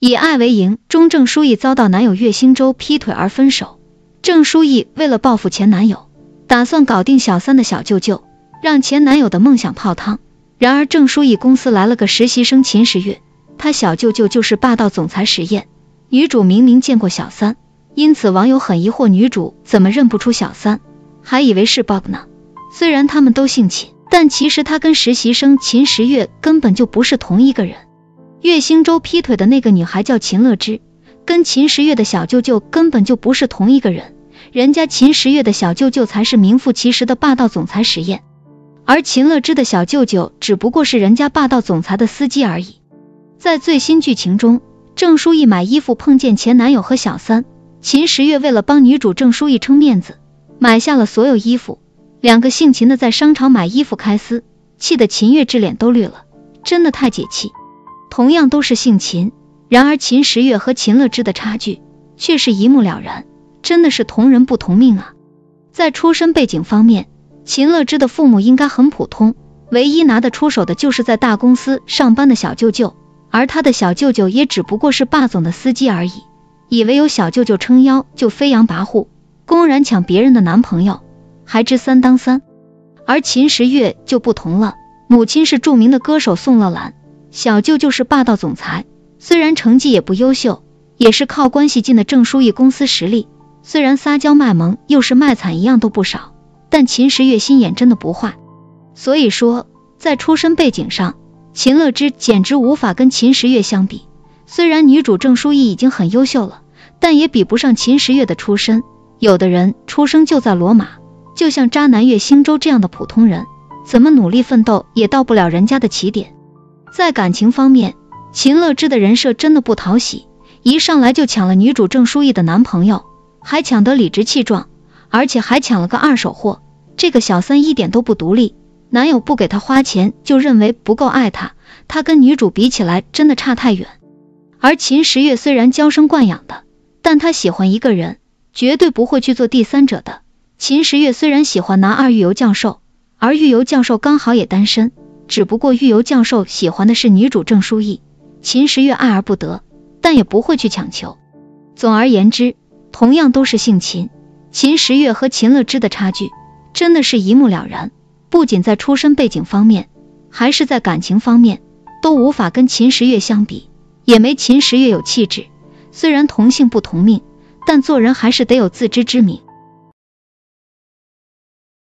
以爱为营中，郑书意遭到男友岳兴洲劈腿而分手。郑书意为了报复前男友，打算搞定小三的小舅舅，让前男友的梦想泡汤。然而郑书意公司来了个实习生秦时月，他小舅舅就是霸道总裁史燕。女主明明见过小三，因此网友很疑惑女主怎么认不出小三，还以为是 bug 呢。虽然他们都姓秦，但其实他跟实习生秦时月根本就不是同一个人。岳兴洲劈腿的那个女孩叫秦乐之，跟秦时月的小舅舅根本就不是同一个人，人家秦时月的小舅舅才是名副其实的霸道总裁史燕，而秦乐之的小舅舅只不过是人家霸道总裁的司机而已。在最新剧情中，郑书意买衣服碰见前男友和小三，秦时月为了帮女主郑书意撑面子，买下了所有衣服，两个姓秦的在商场买衣服开撕，气得秦月之脸都绿了，真的太解气。同样都是姓秦，然而秦时月和秦乐之的差距却是一目了然，真的是同人不同命啊。在出身背景方面，秦乐之的父母应该很普通，唯一拿得出手的就是在大公司上班的小舅舅，而他的小舅舅也只不过是霸总的司机而已，以为有小舅舅撑腰就飞扬跋扈，公然抢别人的男朋友，还知三当三。而秦时月就不同了，母亲是著名的歌手宋乐兰，小舅舅是霸道总裁，虽然成绩也不优秀，也是靠关系进的郑书意公司实力，虽然撒娇卖萌又是卖惨一样都不少，但秦时月心眼真的不坏。所以说在出身背景上，秦乐之简直无法跟秦时月相比。虽然女主郑书意已经很优秀了，但也比不上秦时月的出身。有的人出生就在罗马，就像渣男岳兴洲这样的普通人，怎么努力奋斗也到不了人家的起点。在感情方面，秦乐之的人设真的不讨喜，一上来就抢了女主郑书意的男朋友，还抢得理直气壮，而且还抢了个二手货。这个小三一点都不独立，男友不给她花钱就认为不够爱她，她跟女主比起来真的差太远。而秦时月虽然娇生惯养的，但她喜欢一个人，绝对不会去做第三者的。秦时月虽然喜欢男二狱游教授，而狱游教授刚好也单身，只不过狱游教授喜欢的是女主郑书意，秦时月爱而不得，但也不会去强求。总而言之，同样都是姓秦，秦时月和秦乐之的差距真的是一目了然，不仅在出身背景方面，还是在感情方面都无法跟秦时月相比，也没秦时月有气质。虽然同姓不同命，但做人还是得有自知之明。